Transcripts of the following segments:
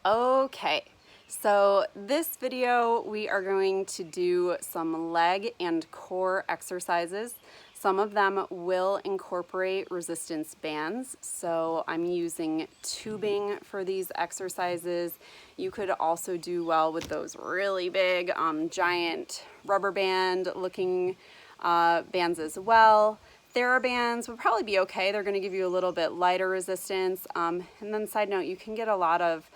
Okay, so this video we are going to do some leg and core exercises. Some of them will incorporate resistance bands, so I'm using tubing for these exercises. You could also do well with those really big, giant rubber band looking bands as well. TheraBands would probably be okay. They're going to give you a little bit lighter resistance. And then side note, you can get a lot of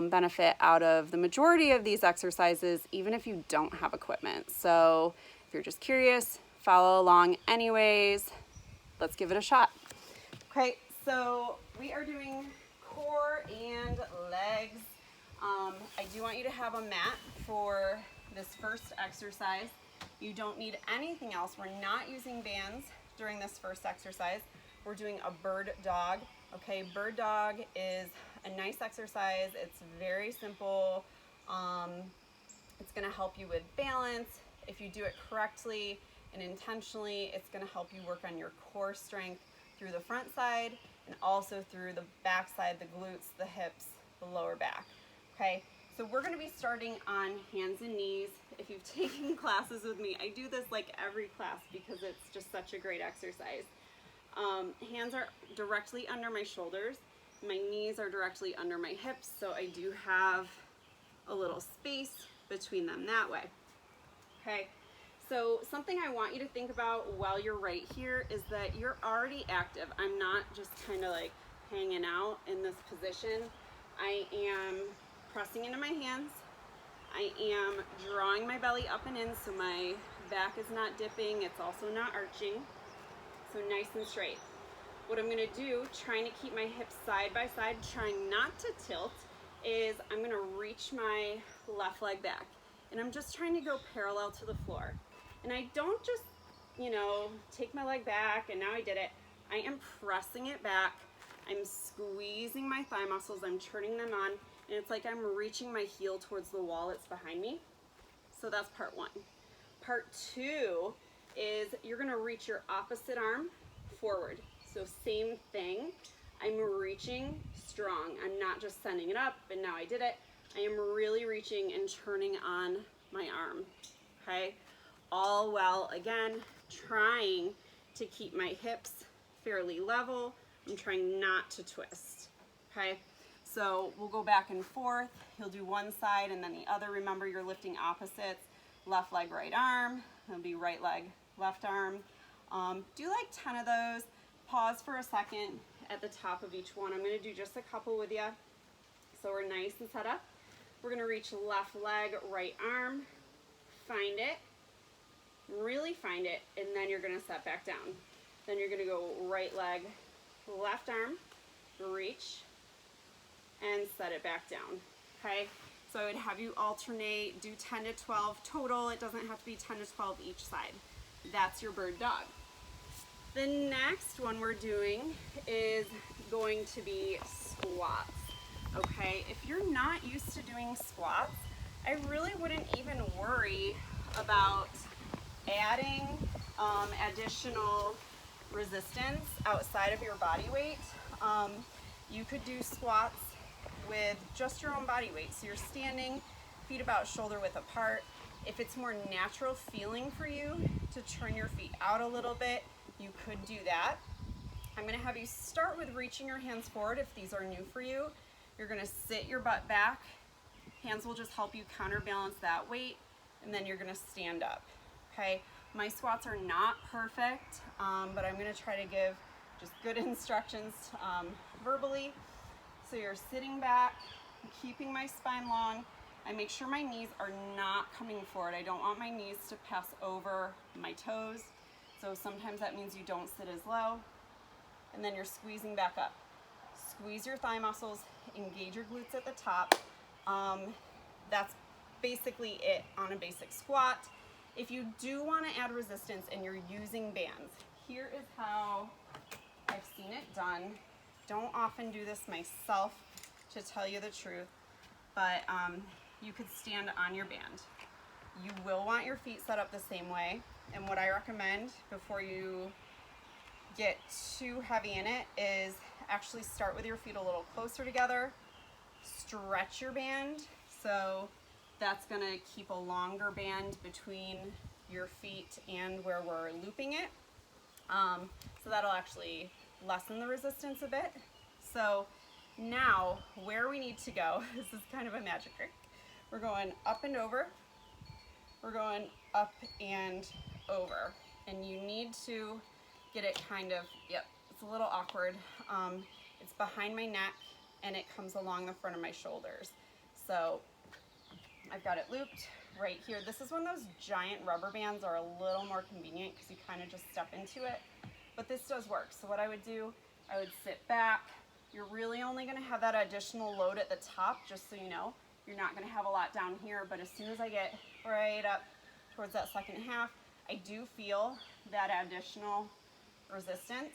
benefit out of the majority of these exercises, even if you don't have equipment. So if you're just curious, follow along anyways. Let's give it a shot. Okay, so we are doing core and legs. I do want you to have a mat for this first exercise. You don't need anything else. We're not using bands during this first exercise. We're doing a bird dog. Okay, bird dog is a nice exercise. It's very simple. It's gonna help you with balance. If you do it correctly and intentionally, it's gonna help you work on your core strength through the front side and also through the back side, the glutes, the hips, the lower back. Okay, so we're gonna be starting on hands and knees. If you've taken classes with me, I do this like every class because it's just such a great exercise. Hands are directly under my shoulders. My knees are directly under my hips, so I do have a little space between them that way. Okay, so something I want you to think about while you're right here is that you're already active. I'm not just kind of like hanging out in this position. I am pressing into my hands. I am drawing my belly up and in so my back is not dipping. It's also not arching. So nice and straight. What I'm gonna do, trying to keep my hips side by side, trying not to tilt, is I'm gonna reach my left leg back. And I'm just trying to go parallel to the floor. And I don't just, take my leg back and now I did it. I am pressing it back. I'm squeezing my thigh muscles, I'm turning them on, and it's like I'm reaching my heel towards the wall that's behind me. So that's part one. Part two is you're gonna reach your opposite arm forward. So same thing, I'm reaching strong. I'm not just sending it up and now I did it. I am really reaching and turning on my arm, okay? All while, again, trying to keep my hips fairly level. I'm trying not to twist, okay? So we'll go back and forth. You'll do one side and then the other. Remember, you're lifting opposites. Left leg, right arm. It'll be right leg, left arm. Do like 10 of those. Pause for a second at the top of each one. I'm gonna do just a couple with you. So we're nice and set up. We're gonna reach left leg, right arm. Find it, really find it, and then you're gonna set back down. Then you're gonna go right leg, left arm, reach, and set it back down, okay? So I would have you alternate, do 10 to 12 total. It doesn't have to be 10 to 12 each side. That's your bird dog. The next one we're doing is going to be squats, okay? If you're not used to doing squats, I really wouldn't even worry about adding additional resistance outside of your body weight. You could do squats with just your own body weight. So you're standing, feet about shoulder width apart. If it's more natural feeling for you to turn your feet out a little bit, you could do that. I'm gonna have you start with reaching your hands forward if these are new for you. You're gonna sit your butt back. Hands will just help you counterbalance that weight, and then you're gonna stand up, okay? My squats are not perfect, but I'm gonna try to give just good instructions verbally. So you're sitting back, keeping my spine long. I make sure my knees are not coming forward. I don't want my knees to pass over my toes. So sometimes that means you don't sit as low. And then you're squeezing back up. Squeeze your thigh muscles, engage your glutes at the top. That's basically it on a basic squat. If you do want to add resistance and you're using bands, here is how I've seen it done. Don't often do this myself, to tell you the truth, but you could stand on your band. You will want your feet set up the same way, and what I recommend before you get too heavy in it is actually start with your feet a little closer together, stretch your band. So that's gonna keep a longer band between your feet and where we're looping it. So that'll actually lessen the resistance a bit. So now where we need to go, this is kind of a magic trick. We're going up and over. We're going up and over. And you need to get it kind of, yep, it's a little awkward. It's behind my neck and it comes along the front of my shoulders. So I've got it looped right here. This is when those giant rubber bands are a little more convenient because you kind of just step into it. But this does work. So what I would do, I would sit back. You're really only gonna have that additional load at the top, just so you know. You're not gonna have a lot down here, but as soon as I get right up towards that second half, I do feel that additional resistance,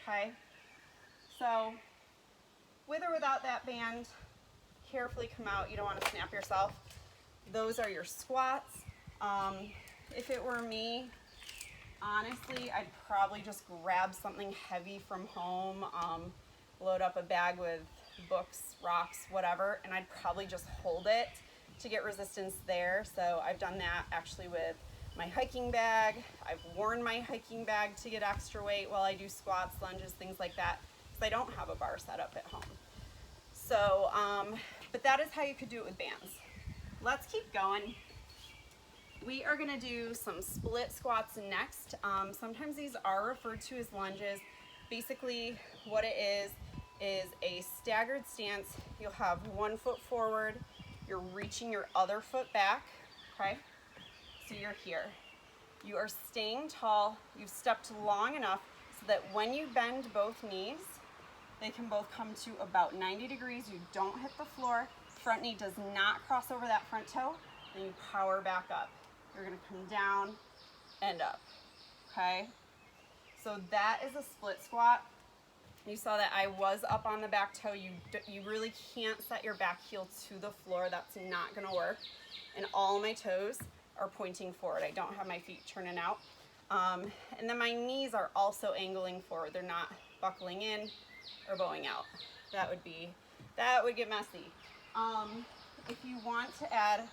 okay? So with or without that band, carefully come out. You don't wanna snap yourself. Those are your squats. If it were me, honestly, I'd probably just grab something heavy from home, load up a bag with books, rocks, whatever, and I'd probably just hold it to get resistance there. So I've done that actually with my hiking bag. I've worn my hiking bag to get extra weight while I do squats, lunges, things like that, because I don't have a bar set up at home. So, but that is how you could do it with bands. Let's keep going. We are gonna do some split squats next. Sometimes these are referred to as lunges. Basically what it is a staggered stance. You'll have one foot forward, you're reaching your other foot back, okay? So you're here. You are staying tall, you've stepped long enough so that when you bend both knees, they can both come to about 90 degrees. You don't hit the floor. Front knee does not cross over that front toe. Then you power back up. You're gonna come down and up, okay? So that is a split squat. You saw that I was up on the back toe. You really can't set your back heel to the floor. That's not gonna work. And all my toes are pointing forward. I don't have my feet turning out. And then my knees are also angling forward. They're not buckling in or bowing out. That would get messy. If you want to add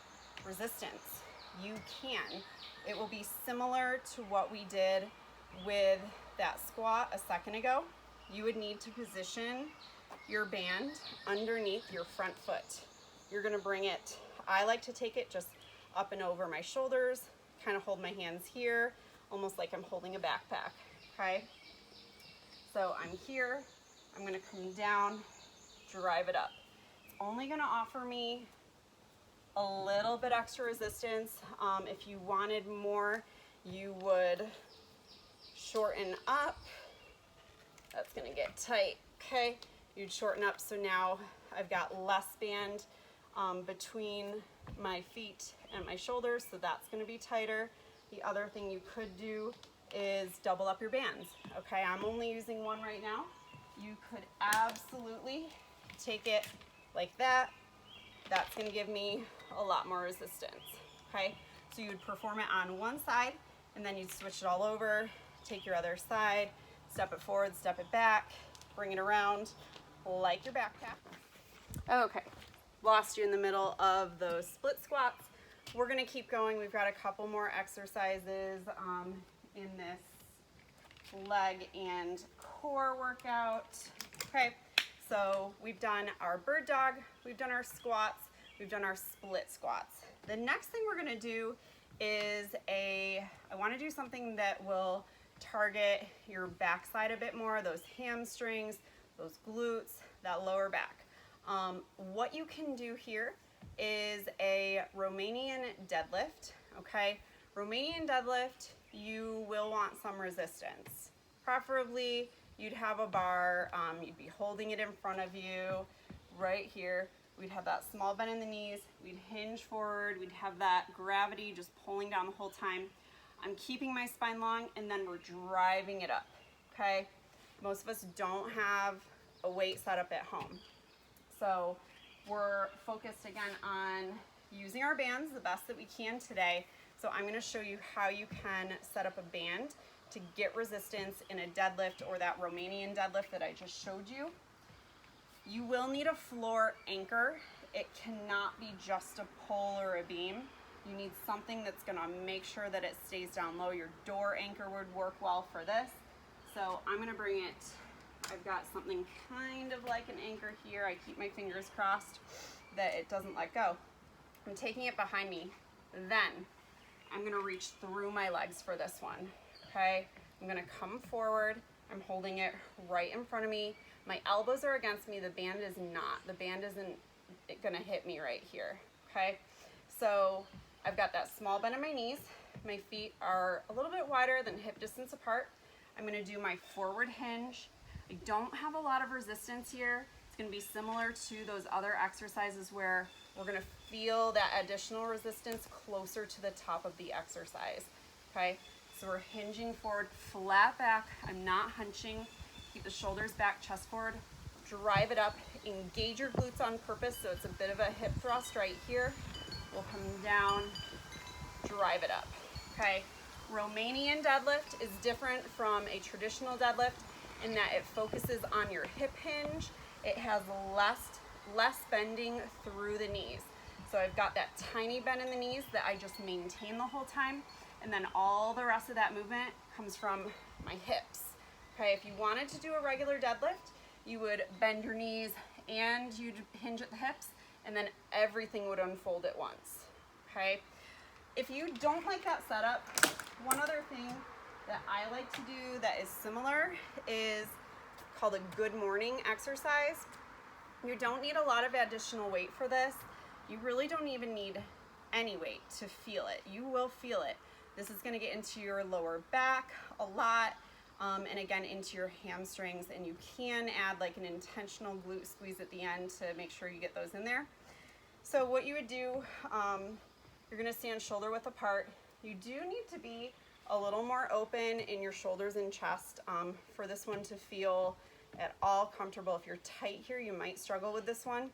resistance, you can. It will be similar to what we did with that squat a second ago. You would need to position your band underneath your front foot. You're gonna bring it, I like to take it just up and over my shoulders, kind of hold my hands here, almost like I'm holding a backpack, okay? So I'm here, I'm gonna come down, drive it up. It's only gonna offer me a little bit extra resistance. If you wanted more, you would shorten up. That's gonna get tight, okay? You'd shorten up, so now I've got less band between my feet and my shoulders, so that's gonna be tighter. The other thing you could do is double up your bands, okay? I'm only using one right now. You could absolutely take it like that. That's gonna give me a lot more resistance, okay? So you would perform it on one side, and then you'd switch it all over, take your other side, step it forward, step it back, bring it around like your backpack. Okay, lost you in the middle of those split squats. We're gonna keep going. We've got a couple more exercises in this leg and core workout. Okay, so we've done our bird dog, we've done our squats, we've done our split squats. The next thing we're gonna do is I wanna do something that will target your backside a bit more, those hamstrings, those glutes, that lower back. What you can do here is a Romanian deadlift, okay? Romanian deadlift, you will want some resistance. Preferably, you'd have a bar, you'd be holding it in front of you, right here. We'd have that small bend in the knees, we'd hinge forward, we'd have that gravity just pulling down the whole time. I'm keeping my spine long, and then we're driving it up, okay? Most of us don't have a weight set up at home. So we're focused again on using our bands the best that we can today. So I'm gonna show you how you can set up a band to get resistance in a deadlift or that Romanian deadlift that I just showed you. You will need a floor anchor. It cannot be just a pole or a beam. You need something that's gonna make sure that it stays down low. Your door anchor would work well for this. So I'm gonna bring it, I've got something kind of like an anchor here. I keep my fingers crossed that it doesn't let go. I'm taking it behind me. Then I'm gonna reach through my legs for this one, okay? I'm gonna come forward. I'm holding it right in front of me. My elbows are against me. The band is not. The band isn't gonna hit me right here, okay? So I've got that small bend in my knees. My feet are a little bit wider than hip distance apart. I'm gonna do my forward hinge. I don't have a lot of resistance here. It's gonna be similar to those other exercises where we're gonna feel that additional resistance closer to the top of the exercise, okay? So we're hinging forward, flat back. I'm not hunching. Keep the shoulders back, chest forward. Drive it up, engage your glutes on purpose, so it's a bit of a hip thrust right here. We'll come down, drive it up, okay? Romanian deadlift is different from a traditional deadlift in that it focuses on your hip hinge. It has less bending through the knees. So I've got that tiny bend in the knees that I just maintain the whole time, and then all the rest of that movement comes from my hips. Okay, if you wanted to do a regular deadlift, you would bend your knees and you'd hinge at the hips, and then everything would unfold at once, okay? If you don't like that setup, one other thing that I like to do that is similar is called a good morning exercise. You don't need a lot of additional weight for this. You really don't even need any weight to feel it. You will feel it. This is gonna get into your lower back a lot, and again into your hamstrings, and you can add like an intentional glute squeeze at the end to make sure you get those in there. So what you would do, you're gonna stand shoulder width apart. You do need to be a little more open in your shoulders and chest for this one to feel at all comfortable. If you're tight here, you might struggle with this one,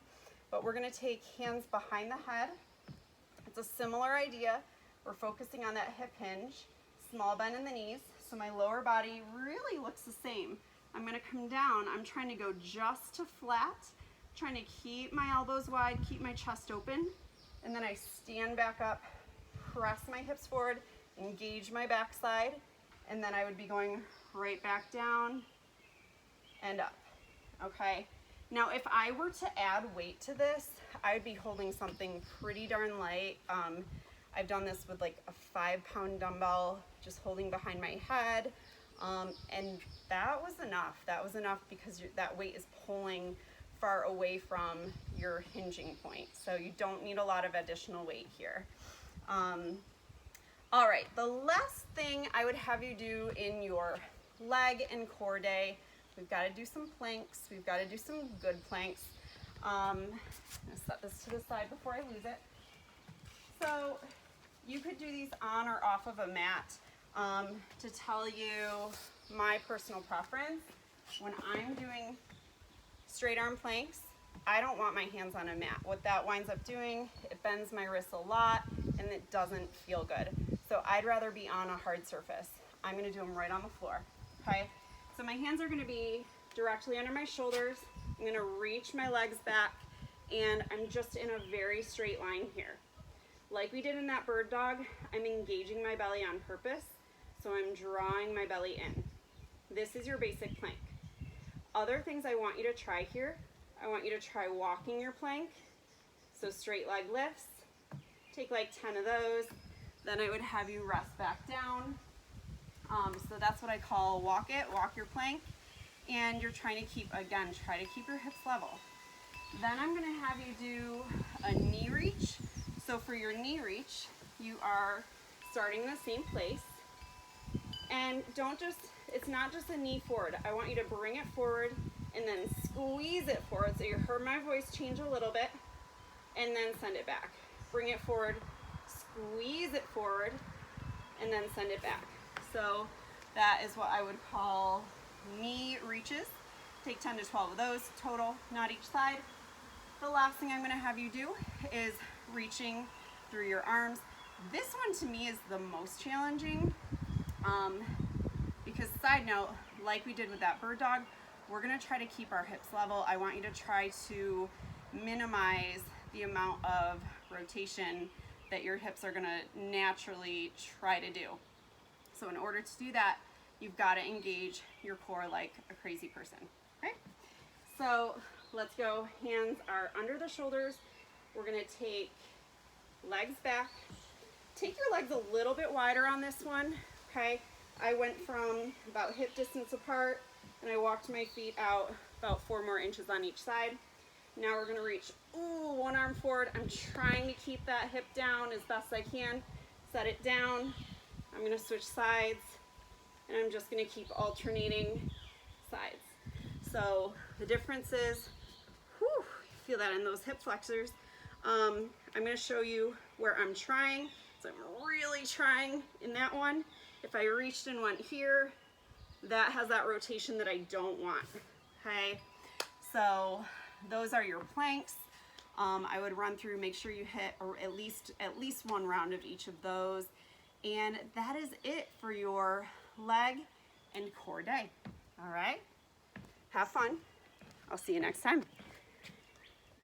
but we're gonna take hands behind the head. It's a similar idea. We're focusing on that hip hinge, small bend in the knees, so my lower body really looks the same. I'm gonna come down. I'm trying to go just to flat, trying to keep my elbows wide, keep my chest open, and then I stand back up, press my hips forward, engage my backside, and then I would be going right back down and up, okay? Now, if I were to add weight to this, I would be holding something pretty darn light. I've done this with like a 5-pound dumbbell, just holding behind my head, and that was enough. That was enough because that weight is pulling far away from your hinging point, so you don't need a lot of additional weight here. All right, the last thing I would have you do in your leg and core day, we've got to do some planks. We've got to do some good planks. I'm going to set this to the side before I lose it. So you could do these on or off of a mat. To tell you my personal preference, when I'm doing straight arm planks, I don't want my hands on a mat. What that winds up doing, it bends my wrists a lot and it doesn't feel good. So I'd rather be on a hard surface. I'm gonna do them right on the floor, okay? So my hands are gonna be directly under my shoulders. I'm gonna reach my legs back, and I'm just in a very straight line here. Like we did in that bird dog, I'm engaging my belly on purpose, so I'm drawing my belly in. This is your basic plank. Other things I want you to try here, I want you to try walking your plank, so straight leg lifts. Take like 10 of those, then I would have you rest back down. So that's what I call walk it, walk your plank, and you're trying to keep, again, try to keep your hips level. Then I'm gonna have you do a knee reach. So for your knee reach, you are starting in the same place, and it's not just a knee forward. I want you to bring it forward and then squeeze it forward. So you heard my voice change a little bit, and then send it back. Bring it forward, squeeze it forward, and then send it back. So that is what I would call knee reaches. Take 10 to 12 of those total, not each side. The last thing I'm gonna have you do is reaching through your arms. This one to me is the most challenging because, side note, like we did with that bird dog, we're gonna try to keep our hips level. I want you to try to minimize the amount of rotation that your hips are gonna naturally try to do. So in order to do that, you've got to engage your core like a crazy person, okay? So let's go. Hands are under the shoulders. We're gonna take legs back. Take your legs a little bit wider on this one, okay? I went from about hip distance apart and I walked my feet out about 4 more inches on each side. Now we're gonna reach, ooh, one arm forward. I'm trying to keep that hip down as best I can. Set it down. I'm gonna switch sides and I'm just gonna keep alternating sides. So the difference is, whew, feel that in those hip flexors. I'm gonna show you where I'm trying. So I'm really trying in that one. If I reached and went here, that has that rotation that I don't want, okay? So those are your planks. I would run through, make sure you hit or at least one round of each of those. And that is it for your leg and core day. All right, have fun. I'll see you next time.